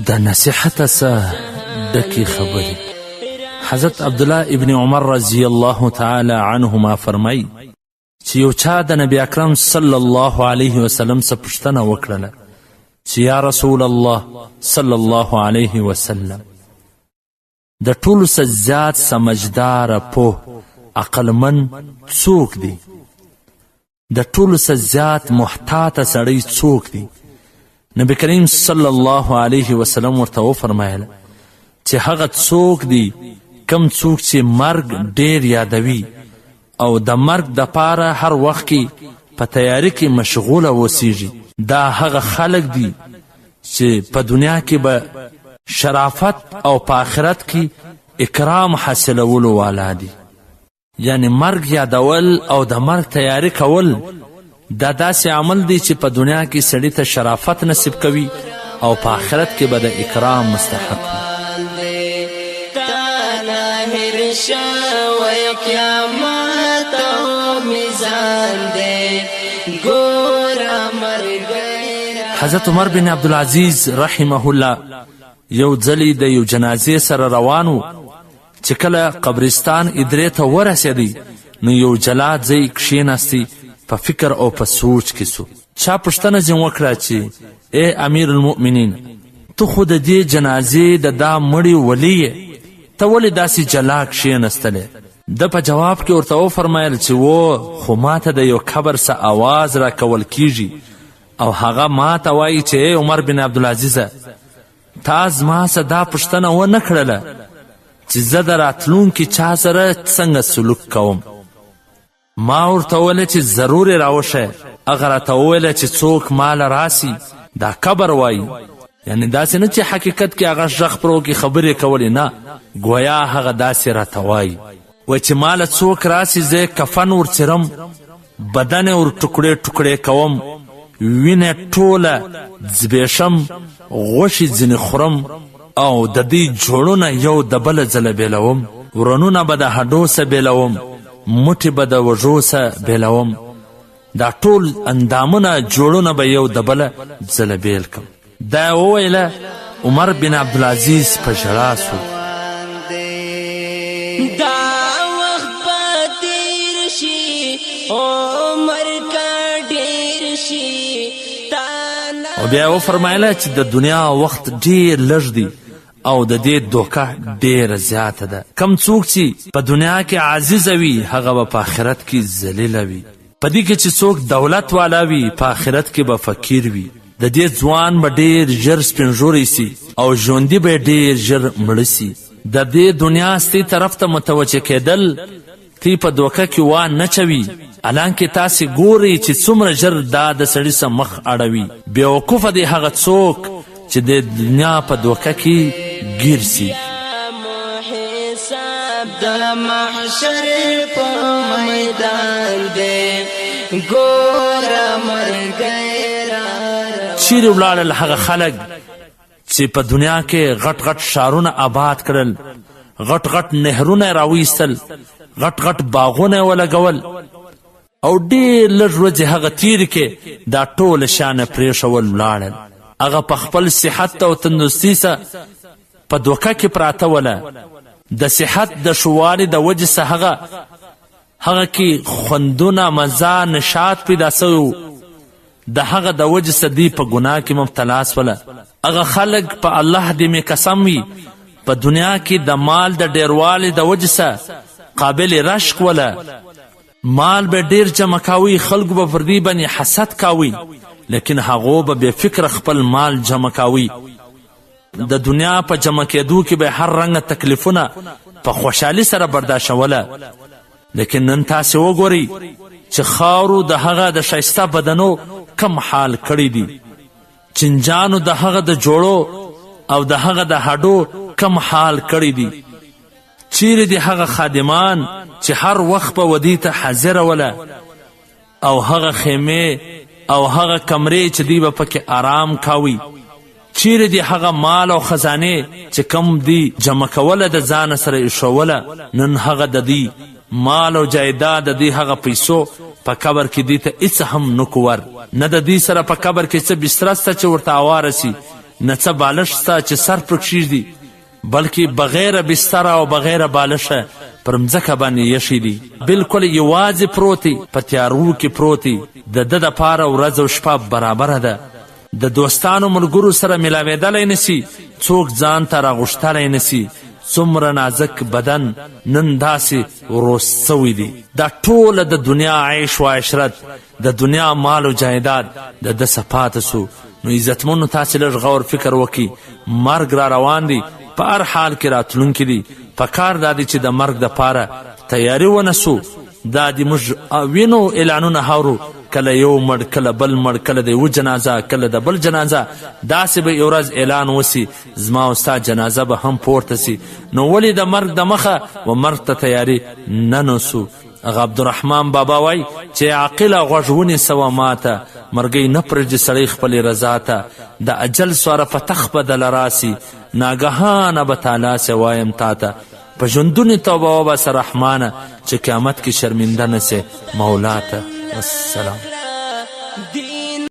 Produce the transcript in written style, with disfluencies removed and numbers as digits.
د نصیحت څخه ډکې خبرې. حضرت عبدالله ابن عمر رضی الله تعالی عنهما فرمایي چې یو چا د نبی اکرم صلی الله علیه وسلم څخه پوښتنه وکړله چې یا رسول الله صلی الله علیه وسلم، د ټولو څخه زیات سمجدار، پوه، عقلمن څوک دی؟ د ټولو څخه زیات محتاطه سړی څوک دی؟ نبی کریم صلی الله علیه وسلم ورته وفرمایل چې هغه څوک دی کم څوک چې مرګ ډیر یادوي او د مرګ دپاره هر وخت کې په تیاری کې مشغوله اوسیږي. دا هغه خلک دي چې په دنیا کې به شرافت او په آخرت کې اکرام حاصلولو والا دي. یعنی مرګ یادول او د مرګ تیاری کول دا داسې عمل دی چې په دنیا کې سړی ته شرافت نصیب کوي او په آخرت کې به د اکرام مستحق وي. حضرت عمر بن عبدالعزیز رحمه الله یو ځلې د یو جنازې سره روانو چې کله قبرستان ادرې ته ورسېدی نو یو جلا ځای کښېناستی، په فکر او په سوچ کې سو. چا پوښتنه ځینې وکړه چې ای امیر المؤمنین، ته خو د دې جنازې د دا مړي ولی یې، ته ولې داسې جلا کښېنستلی؟ ده په جواب کې ورته وفرمایل چې خو ماته د یو قبر څه آواز راکول کیږي او هغه ماته وایي چې ای عمر بن عبدالعزیزه، تا زما څه دا پوښتنه ونه کړله چې زه د راتلونکي چا سره څنګه سلوک کوم؟ ما ورته وویل چې ضرور یې راوښیه. هغه راته وویله چې څوک ماله راسي دا قبر وایي. یعنی داسې نه چې حقیقت کې هغه غږ پر وکړي خبرې کولې، نه، ګویا هغه داسې راته وایي. وایي چې ماله څوک راسي زه کفن ورڅیرم، بدن یې ور ټوکړې ټوکړې کوم، وینه ټوله ځبېښم، غوښې ځینې خورم او د دې جوړونه یو د بله ځله بېلوم، ورنونه به د هډو څه بېلوم، موټې به د وږو څه بېلوم، دا ټول اندامونه جوړونه به یو د بله ځله بېل کړم. دا یې وویله. عمر بن عبدالعزیز په ژړا سو. او بیا یې وفرمایله چې د دنیا وخت ډېر لږ دی او د دې دوکه ډیره زیاته ده. کم څوک چې په دنیا کې عزیزه وي هغه به په آخرت کې ذلیله وي. په دې کې چې څوک دولت والا وي په آخرت کې به فقیر وي. د دې ځوان به ډیر ژر سپینږوری سي او ژوندي به ډیر ژر مړه سي. د دې دنیا ستې طرف ته متوجه کېدل تی په دوکه کې وان نچوي، حالانکې تاسې ګورئ چې څومره ژر دا د سړي څخه مخ اړوي. بېوقوفه دی هغه څوک چې د دنیا په دوکه کې گیر سی. چیرې ولاړل هغه خلک چې په دنیا کې غټ غټ ښارونه آباد کړل، غټ غټ نهرونه یې راویستل، غټ غټ باغونه یې ولګول او ډېر لږ ورځې هغه تیرې کې دا ټوله شانه پرېښول ولاړل. هغه په خپل صحت او تندرستي سره په دوکه کې پراته وله. د صحت د شووالي د وجې څخه هغه کې خوندونه، مزه، نشاط پیدا سوی، د هغه د وجې څخه دوی په ګناه کې مبتلا سوله. هغه خلک په الله دې مې قسم وي په دنیا کې د مال د ډیروالي د وجې څخه قابل رشک وله. مال به ډیر جمع کاوي، خلکو به پر دې باندې حسد کاوي، لیکن هغو به بې فکره خپل مال جمع کاوي. د دنیا په جمع کېدو کې به هر رنګه تکلیفونه په خوشحالي سره برداشتوله. لیکن نن تاسې وګورئ چې خاورو د هغه د ښایسته بدنو کم حال کړی دی، چنجانو د هغه د جوړو او د هغه د هډو کم حال کړی دی. چیرې دی هغه خادمان چې هر وخت په ودې ته حاضره وله او هغه خیمې او هغه کمرې چې دی به پکې آرام کاوي؟ چیرې دی هغه مال او خزانې چې کم دی جمع کوله د ځانه سره ایښوله؟ نن هغه د دی مال او جایداد د دې هغه پیسو په قبر کې دې ته هیڅ هم نکور، نه د دې سره په قبر کې څه بستره شته چې ورته اواره سي، نه څه بالش ستا چې سر پر کښېږدي، بلکې بغیر بستر او بغیر بالشه پر مځکه باندې یخي دي، بلکل یوازې پروت دی، په تیارو کې پروت دی. د ده دپاره ورځ او شپه برابره ده. د دوستانو ملګرو سره ملاوېدلی نسي، څوک ځان ته راغوښتلی نسي. څومره نازک بدن نن داسې وروست سوی دی. دا ټوله د دنیا عیش و عشرت، د دنیا مال و جایداد د ده څه پاته سو. نو عزتمنو تاسې لږ غور فکر وکړي، مرګ را روان دی، په هر حال کې راتلونکي دي. په کار دا دی چې د مرګ دپاره تیاري ونسو. دا دی موږ وینو اعلانونه هاورو، کله یو مړ، کله بل مړ، کله د یو جنازه، کله د بل جنازه. داسې به یو ورځ اعلان وسي زما او ستا جنازه به هم پورته سي. نو ولې د مرګ د مخه و مرګ ته تیاري نه نسو؟ هغه عبدالرحمن بابا وای چې عاقله غوږ ونیسوه ماته، مرګی نه پرېږدي سړی خپلې رضا ته. د اجل سواره په تخت به دله راسي، ناګهانه به تالاسې وایم تا ته. په ژوندونې توبه وباسه رحمانه، چې قیامت کې شرمنده نسې مولا ته. والسلام.